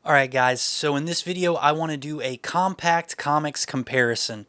Alright guys, so in this video I want to do a compact comics comparison,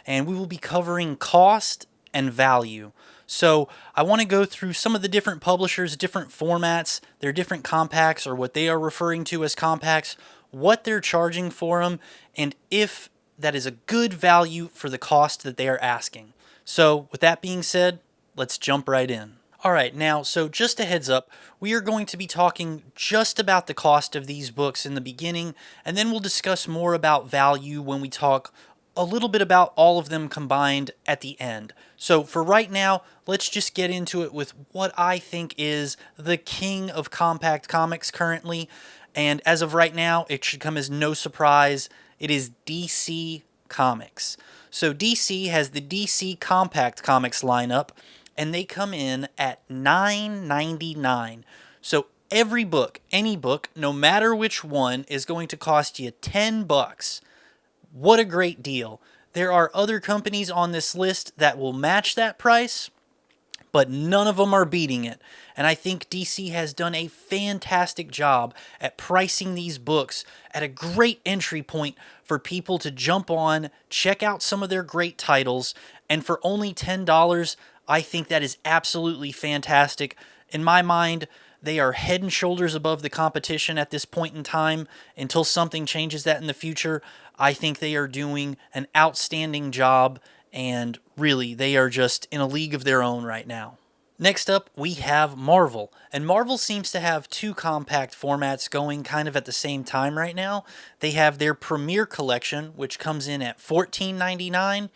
and we will be covering cost and value. So I want to go through some of the different publishers, different formats, their different compacts, or what they are referring to as compacts, what they're charging for them, and if that is a good value for the cost that they are asking. So with that being said, let's jump right in. Alright, now, so just a heads up, we are going to be talking just about the cost of these books in the beginning, and then we'll discuss more about value when we talk a little bit about all of them combined at the end. So for right now, let's just get into it with what I think is the king of compact comics currently, and as of right now, it should come as no surprise, it is DC Comics. So DC has the DC Compact Comics lineup, and they come in at $9.99. So every book, any book, no matter which one, is going to cost you $10. What a great deal. There are other companies on this list that will match that price, but none of them are beating it. And I think DC has done a fantastic job at pricing these books at a great entry point for people to jump on, check out some of their great titles, and for only $10, I think that is absolutely fantastic. In my mind, they are head and shoulders above the competition at this point in time. Until something changes that in the future, I think they are doing an outstanding job, and really, they are just in a league of their own right now. Next up, we have Marvel, and Marvel seems to have two compact formats going kind of at the same time right now. They have their Premier Collection, which comes in at $14.99,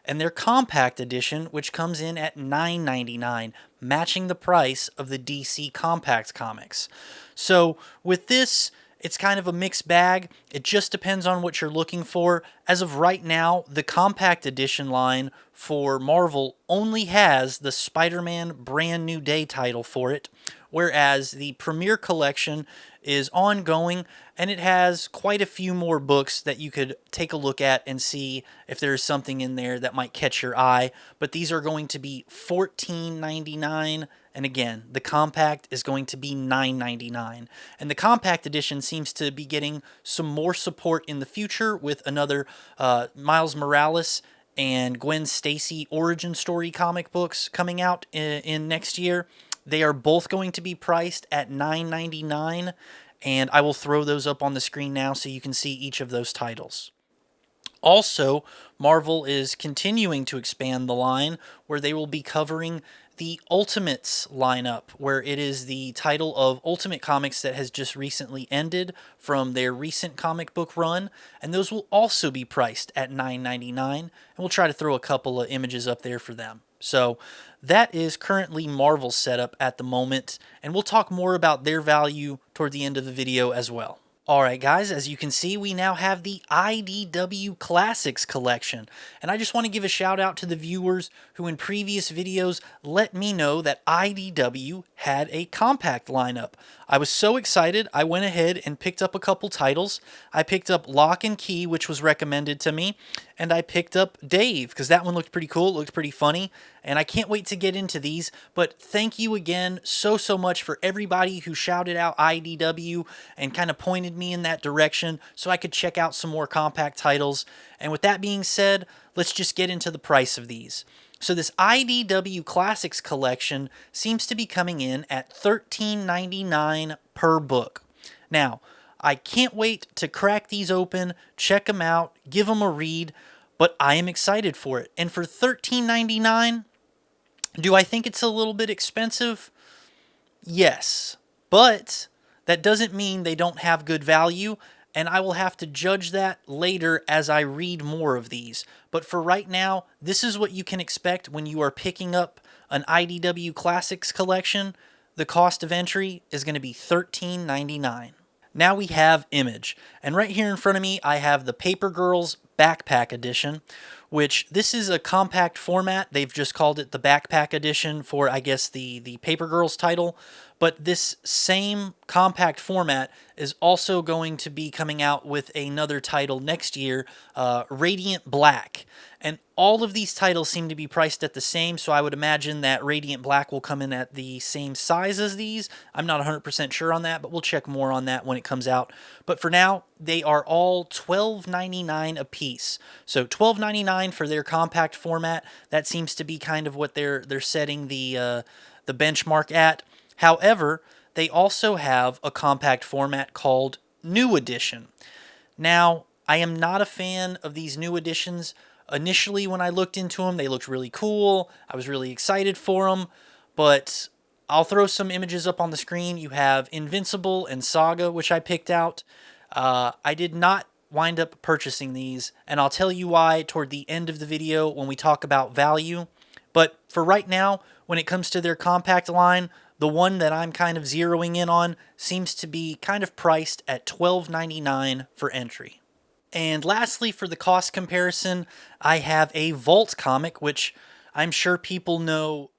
and their Compact Edition, which comes in at $9.99, matching the price of the DC Compact comics. So with this, it's kind of a mixed bag. It just depends on what you're looking for. As of right now, the Compact Edition line for Marvel only has the Spider-Man Brand New Day title for it, whereas the Premier Collection is ongoing, and it has quite a few more books that you could take a look at and see if there's something in there that might catch your eye. But these are going to be $14.99, and again, the compact is going to be $9.99. And the compact edition seems to be getting some more support in the future with another Miles Morales and Gwen Stacy origin story comic books coming out in next year. They are both going to be priced at $9.99, and I will throw those up on the screen now so you can see each of those titles. Also, Marvel is continuing to expand the line where they will be covering the Ultimates lineup, where it is the title of Ultimate Comics that has just recently ended from their recent comic book run, and those will also be priced at $9.99, and we'll try to throw a couple of images up there for them. So that is currently Marvel's setup at the moment, and we'll talk more about their value toward the end of the video as well. Alright guys, as you can see, we now have the IDW Classics collection, and I just want to give a shout out to the viewers who in previous videos let me know that IDW had a compact lineup. I was so excited, I went ahead and picked up a couple titles. I picked up Lock and Key, which was recommended to me, and I picked up Dave, because that one looked pretty cool, it looked pretty funny, and I can't wait to get into these. But thank you again so much for everybody who shouted out IDW and kind of pointed me in that direction so I could check out some more compact titles. And with that being said, let's just get into the price of these. So this IDW Classics collection seems to be coming in at $13.99 per book. Now, I can't wait to crack these open, check them out, give them a read, but I am excited for it. And for $13.99, do I think it's a little bit expensive? Yes, but that doesn't mean they don't have good value, and I will have to judge that later as I read more of these. But for right now, this is what you can expect when you are picking up an IDW Classics collection. The cost of entry is going to be $13.99. Now we have Image, and right here in front of me I have the Paper Girls Backpack Edition, which this is a compact format. They've just called it the Backpack Edition for, I guess, the Paper Girls title, But this same compact format is also going to be coming out with another title next year, Radiant Black. And all of these titles seem to be priced at the same, so I would imagine that Radiant Black will come in at the same size as these. I'm not 100% sure on that, but we'll check more on that when it comes out. But for now, they are all $12.99 a piece. So $12.99 for their compact format. That seems to be kind of what they're setting the benchmark at. However, they also have a compact format called New Edition. Now, I am not a fan of these new editions. Initially, when I looked into them, they looked really cool. I was really excited for them, but I'll throw some images up on the screen. You have Invincible and Saga, which I picked out. I did not wind up purchasing these, and I'll tell you why toward the end of the video when we talk about value. But for right now, when it comes to their compact line, the one that I'm kind of zeroing in on seems to be kind of priced at $12.99 for entry. And lastly, for the cost comparison, I have a Vault comic, which I'm sure people know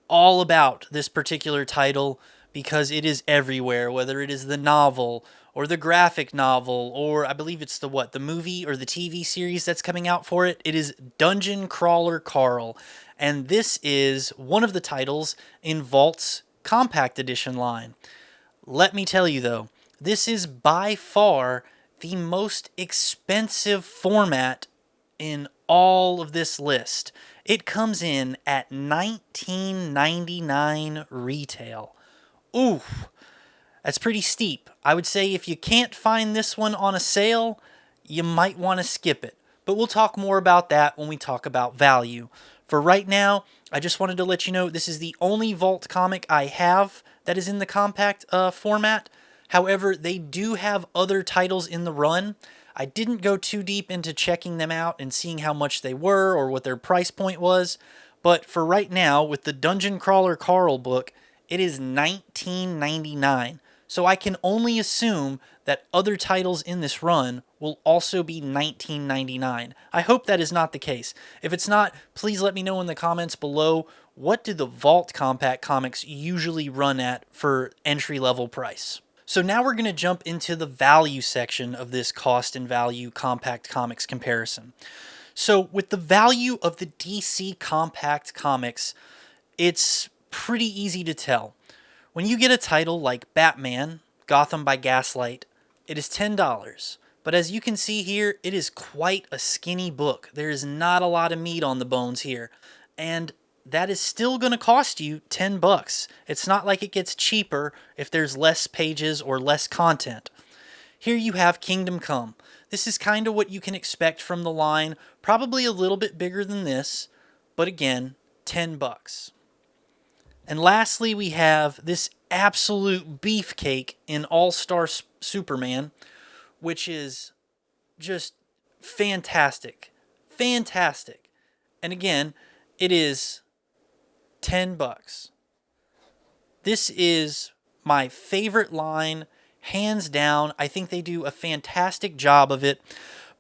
all about this particular title because it is everywhere, whether it is the novel or the graphic novel, or I believe it's the movie or the TV series that's coming out for it. It is Dungeon Crawler Carl, and this is one of the titles in Vault's Compact Edition line. Let me tell you though, this is by far the most expensive format in all of this list. It comes in at $19.99 retail. Ooh, that's pretty steep. I would say if you can't find this one on a sale, you might want to skip it. But we'll talk more about that when we talk about value. For right now, I just wanted to let you know this is the only Vault comic I have that is in the compact format. However, they do have other titles in the run. I didn't go too deep into checking them out and seeing how much they were or what their price point was. But for right now, with the Dungeon Crawler Carl book, it is $19.99. So I can only assume that other titles in this run will also be $19.99. I hope that is not the case. If it's not, please let me know in the comments below. What do the Vault Compact comics usually run at for entry-level price? So now we're going to jump into the value section of this cost and value compact comics comparison. So with the value of the DC compact comics, it's pretty easy to tell. When you get a title like Batman, Gotham by Gaslight, it is $10. But as you can see here, it is quite a skinny book. There is not a lot of meat on the bones here. And that is still going to cost you $10. It's not like it gets cheaper if there's less pages or less content. Here you have Kingdom Come. This is kind of what you can expect from the line, probably a little bit bigger than this, but again, $10. And lastly, we have this absolute beefcake in All-Star Superman, which is just fantastic. Fantastic. And again, it is $10. This is my favorite line, hands down. I think they do a fantastic job of it.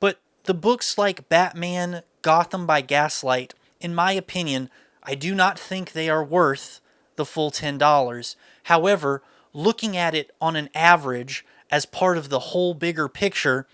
But the books like Batman, Gotham by Gaslight, in my opinion, I do not think they are worth the full $10. However, looking at it on an average as part of the whole bigger picture,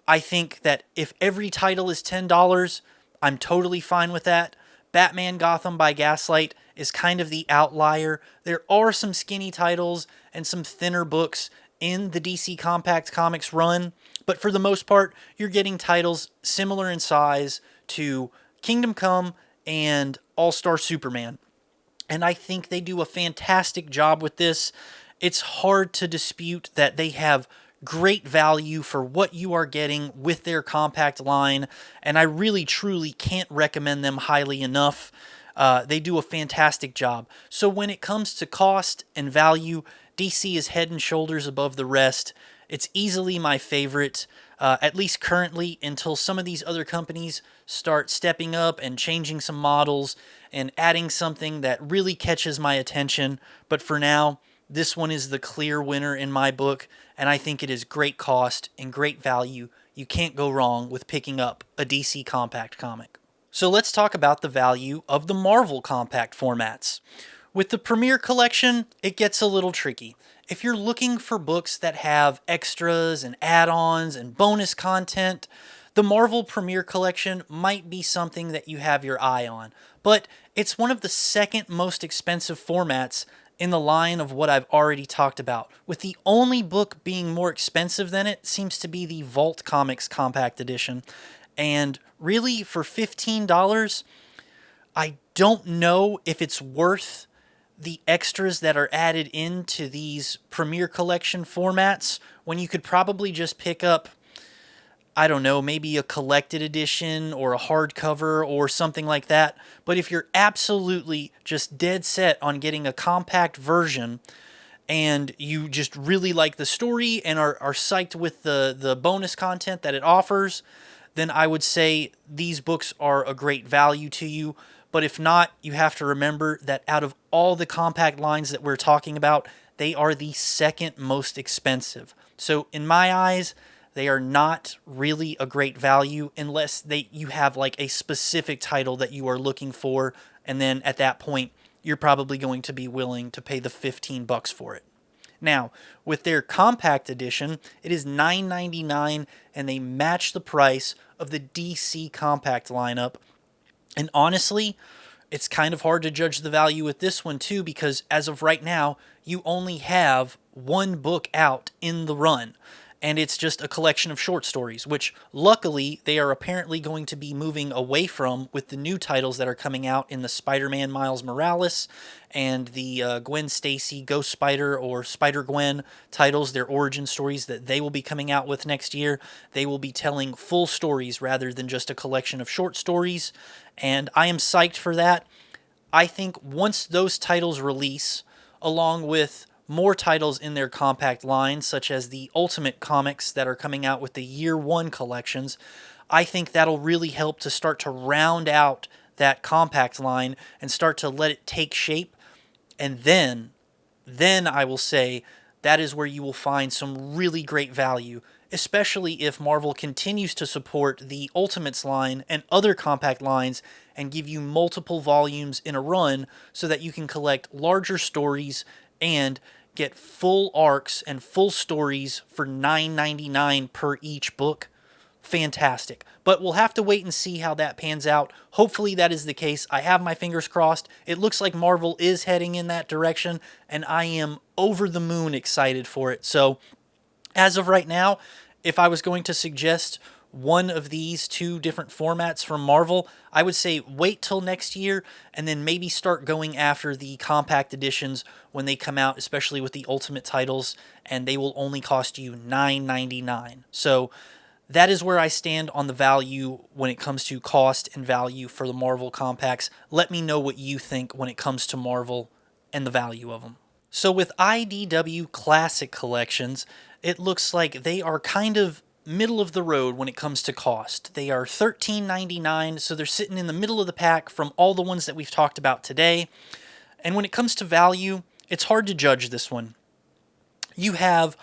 I think that if every title is $10, I'm totally fine with that. Batman Gotham by Gaslight is kind of the outlier. There are some skinny titles and some thinner books in the DC Compact Comics run, but for the most part, you're getting titles similar in size to Kingdom Come and All-Star Superman. And I think they do a fantastic job with this. It's hard to dispute that they have great value for what you are getting with their compact line, and I really truly can't recommend them highly enough. They do a fantastic job. So when it comes to cost and value, DC is head and shoulders above the rest. It's easily my favorite, at least currently, until some of these other companies start stepping up and changing some models and adding something that really catches my attention. But for now, this one is the clear winner in my book, and I think it is great cost and great value. You can't go wrong with picking up a DC compact comic. So let's talk about the value of the Marvel compact formats. With the Premier Collection, it gets a little tricky. If you're looking for books that have extras and add-ons and bonus content, the Marvel Premier Collection might be something that you have your eye on. But it's one of the second most expensive formats in the line of what I've already talked about, with the only book being more expensive than it seems to be the Vault Comics Compact Edition. And really, for $15, I don't know if it's worth the extras that are added into these Premier Collection formats when you could probably just pick up, I don't know, maybe a collected edition or a hardcover or something like that. But if you're absolutely just dead set on getting a compact version and you just really like the story and are psyched with the bonus content that it offers, then I would say these books are a great value to you. But if not, you have to remember that out of all the compact lines that we're talking about, they are the second most expensive. So in my eyes, they are not really a great value unless you have like a specific title that you are looking for, and then at that point, you're probably going to be willing to pay the $15 for it. Now, with their compact edition, it is $9.99 and they match the price of the DC compact lineup. And honestly, it's kind of hard to judge the value with this one too, because as of right now, you only have one book out in the run. And it's just a collection of short stories, which luckily they are apparently going to be moving away from with the new titles that are coming out in the Spider-Man Miles Morales and the Gwen Stacy Ghost Spider or Spider-Gwen titles, their origin stories that they will be coming out with next year. They will be telling full stories rather than just a collection of short stories, and I am psyched for that. I think once those titles release, along with more titles in their compact line, such as the Ultimate Comics that are coming out with the Year One collections, I think that'll really help to start to round out that compact line and start to let it take shape. And then I will say that is where you will find some really great value, especially if Marvel continues to support the Ultimates line and other compact lines and give you multiple volumes in a run so that you can collect larger stories and get full arcs and full stories for $9.99 per each book. Fantastic. But we'll have to wait and see how that pans out. Hopefully that is the case. I have my fingers crossed. It looks like Marvel is heading in that direction, and I am over the moon excited for it. So, as of right now, if I was going to suggest one of these two different formats from Marvel, I would say wait till next year and then maybe start going after the compact editions when they come out, especially with the Ultimate titles, and they will only cost you $9.99. So that is where I stand on the value when it comes to cost and value for the Marvel compacts. Let me know what you think when it comes to Marvel and the value of them. So with IDW Classic Collections, it looks like they are kind of middle of the road when it comes to cost. They are $13.99, so they're sitting in the middle of the pack from all the ones that we've talked about today. And when it comes to value, it's hard to judge this one. You have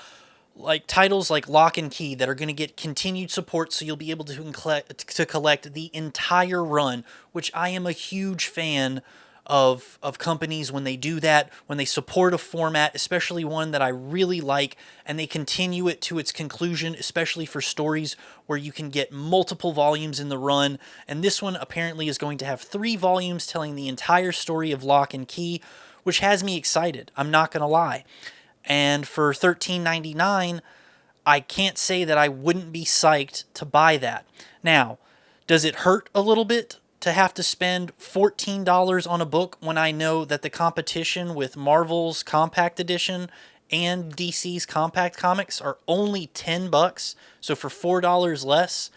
like titles like Lock and Key that are going to get continued support, so you'll be able to collect the entire run, which I am a huge fan of companies when they do that, when they support a format, especially one that I really like, and they continue it to its conclusion, especially for stories where you can get multiple volumes in the run. And this one apparently is going to have 3 volumes telling the entire story of Lock and Key, which has me excited. I'm not going to lie. And for $13.99, I can't say that I wouldn't be psyched to buy that. Now, does it hurt a little bit to have to spend $14 on a book when I know that the competition with Marvel's Compact Edition and DC's Compact Comics are only $10? So for $4 less,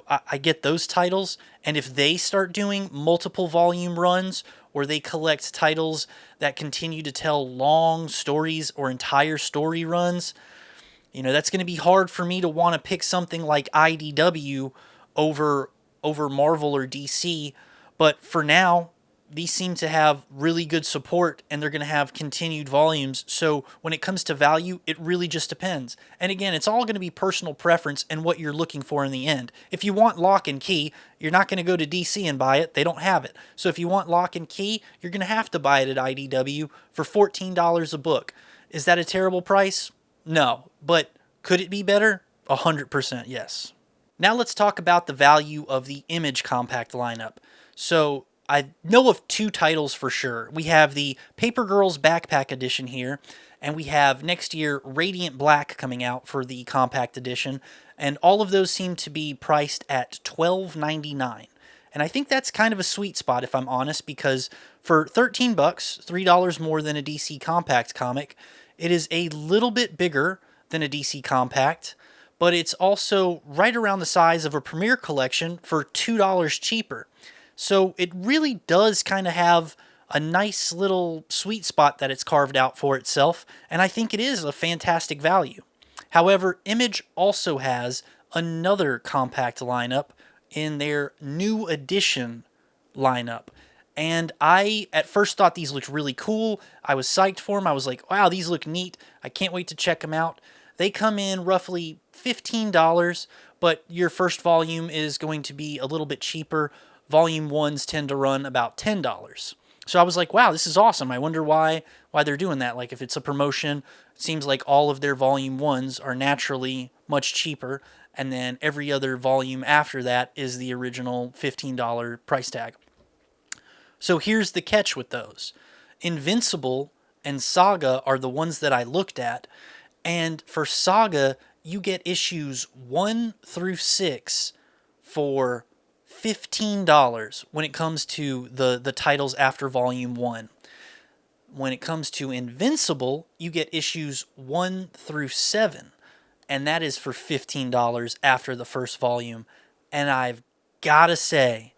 I get those titles. And if they start doing multiple volume runs, or they collect titles that continue to tell long stories or entire story runs, that's going to be hard for me to want to pick something like IDW over Marvel or DC. But for now, these seem to have really good support and they're going to have continued volumes. So when it comes to value, it really just depends. And again, it's all going to be personal preference and what you're looking for in the end. If you want lock and key, you're not going to go to DC and buy it. They don't have it. So if you want lock and key, you're going to have to buy it at IDW for $14 a book. Is that a terrible price? No. But could it be better? 100% yes. Now let's talk about the value of the Image compact lineup. So I know of two titles for sure. We have the Paper Girls Backpack Edition here, and we have next year Radiant Black coming out for the compact edition, and all of those seem to be priced at $12.99. And I think that's kind of a sweet spot, if I'm honest, because for $13, $3 more than a DC compact comic, it is a little bit bigger than a DC compact, but it's also right around the size of a Premier Collection for $2 cheaper. So it really does kind of have a nice little sweet spot that it's carved out for itself, and I think it is a fantastic value. However, Image also has another compact lineup in their new edition lineup. And I at first thought these looked really cool. I was psyched for them. I was like, wow, these look neat. I can't wait to check them out. They come in roughly $15, but your first volume is going to be a little bit cheaper. Volume 1s tend to run about $10. So I was like, wow, this is awesome. I wonder why they're doing that. Like if it's a promotion, it seems like all of their Volume 1s are naturally much cheaper, and then every other volume after that is the original $15 price tag. So here's the catch with those. Invincible and Saga are the ones that I looked at, and for Saga, you get issues 1 through 6 for $15 when it comes to the titles after Volume 1. When it comes to Invincible, you get issues 1 through 7, and that is for $15 after the first volume. And I've got to say,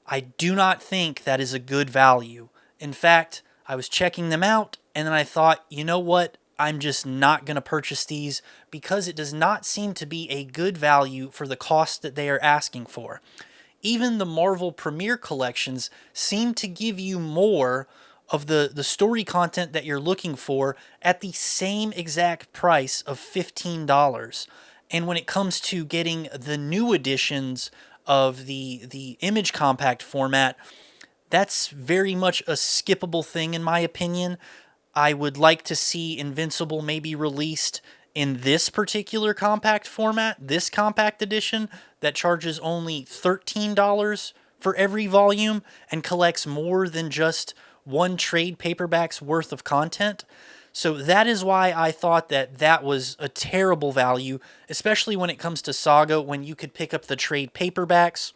I do not think that is a good value. In fact, I was checking them out, and then I thought, you know what? I'm just not going to purchase these because it does not seem to be a good value for the cost that they are asking for. Even the Marvel Premier Collections seem to give you more of the story content that you're looking for at the same exact price of $15. And when it comes to getting the new editions of the Image compact format, that's very much a skippable thing in my opinion. I would like to see Invincible maybe released in this particular compact format, this compact edition that charges only $13 for every volume and collects more than just one trade paperback's worth of content. So that is why I thought that that was a terrible value, especially when it comes to Saga, when you could pick up the trade paperbacks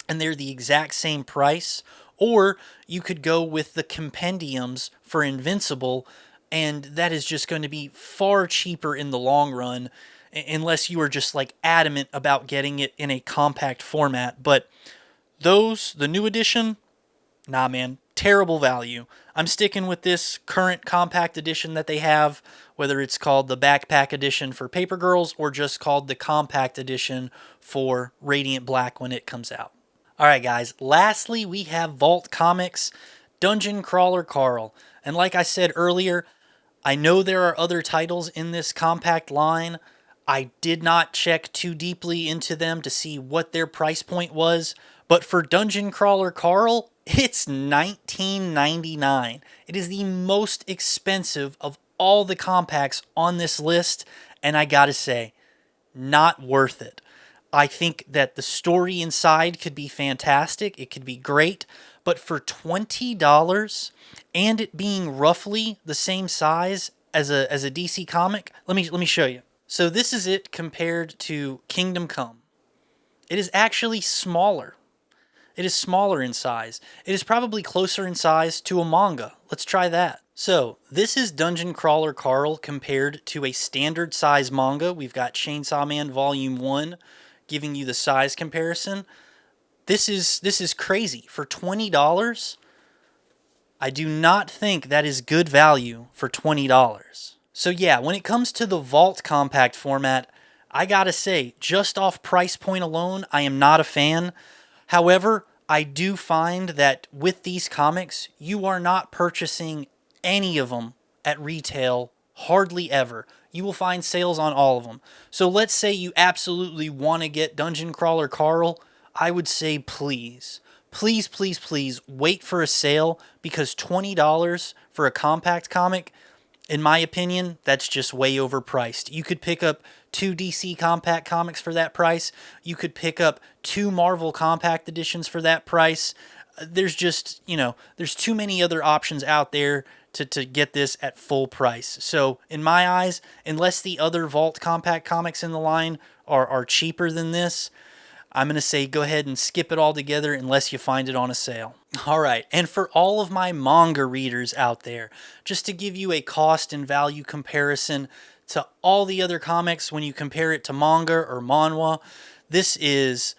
and they're the exact same price, or you could go with the compendiums for Invincible, and that is just going to be far cheaper in the long run, unless you are just like adamant about getting it in a compact format. But those, the new edition, nah man, terrible value. I'm sticking with this current compact edition that they have, whether it's called the Backpack Edition for Paper Girls or just called the Compact Edition for Radiant Black when it comes out. Alright guys, lastly we have Vault Comics Dungeon Crawler Carl. And like I said earlier, I know there are other titles in this compact line. I did not check too deeply into them to see what their price point was, but for Dungeon Crawler Carl, it's $19.99. It is the most expensive of all the compacts on this list, and I gotta say, not worth it. I think that the story inside could be fantastic, it could be great, but for $20 and it being roughly the same size as a DC comic, let me show you. So this is it compared to Kingdom Come. It is actually smaller. It is smaller in size. It is probably closer in size to a manga. Let's try that. So this is Dungeon Crawler Carl compared to a standard size manga. We've got Chainsaw Man Volume 1 giving you the size comparison. This is crazy. For $20, I do not think that is good value for $20. So yeah, when it comes to the Vault compact format, I gotta say, just off price point alone, I am not a fan. However, I do find that with these comics, you are not purchasing any of them at retail hardly ever. You will find sales on all of them. So let's say you absolutely want to get Dungeon Crawler Carl. I would say please, please, please, please wait for a sale, because $20 for a compact comic, in my opinion, that's just way overpriced. You could pick up two DC compact comics for that price. You could pick up two Marvel compact editions for that price. There's just, there's too many other options out there to get this at full price. So, in my eyes, unless the other Vault compact comics in the line are cheaper than this, I'm going to say go ahead and skip it all together unless you find it on a sale. All right, and for all of my manga readers out there, just to give you a cost and value comparison to all the other comics when you compare it to manga or manhwa, this is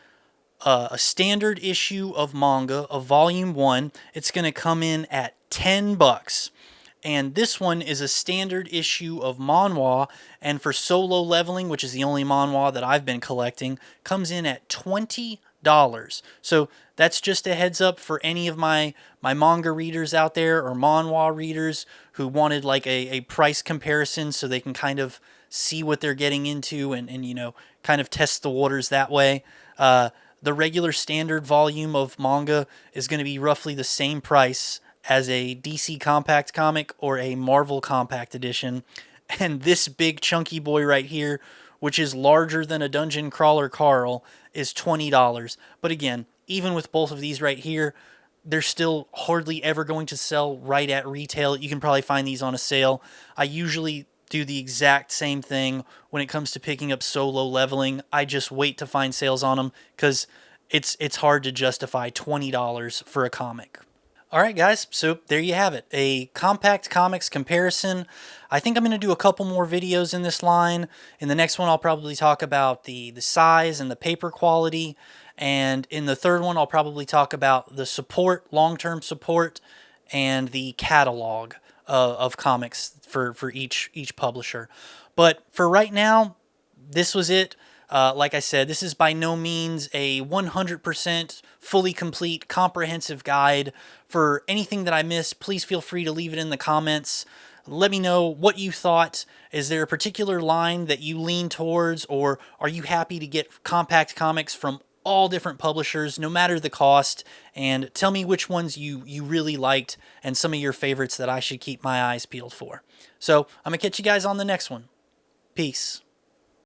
a standard issue of manga, of volume 1. It's going to come in at $10. And this one is a standard issue of manhwa, and for Solo Leveling, which is the only manhwa that I've been collecting, comes in at $20. So that's just a heads up for any of my manga readers out there, or manhwa readers who wanted like a price comparison so they can kind of see what they're getting into and kind of test the waters that way. The regular standard volume of manga is going to be roughly the same price as a DC compact comic or a Marvel compact edition. And this big chunky boy right here, which is larger than a Dungeon Crawler Carl, is $20. But again, even with both of these right here, they're still hardly ever going to sell right at retail. You can probably find these on a sale. I usually do the exact same thing when it comes to picking up Solo Leveling. I just wait to find sales on them because it's hard to justify $20 for a comic. All right, guys, so there you have it, a compact comics comparison. I think I'm going to do a couple more videos in this line. In the next one, I'll probably talk about the size and the paper quality. And in the third one, I'll probably talk about the support, long-term support, and the catalog of comics for each publisher. But for right now, this was it. Like I said, this is by no means a 100% fully complete, comprehensive guide. For anything that I missed, please feel free to leave it in the comments. Let me know what you thought. Is there a particular line that you lean towards, or are you happy to get compact comics from all different publishers, no matter the cost? And tell me which ones you really liked and some of your favorites that I should keep my eyes peeled for. So I'm going to catch you guys on the next one. Peace.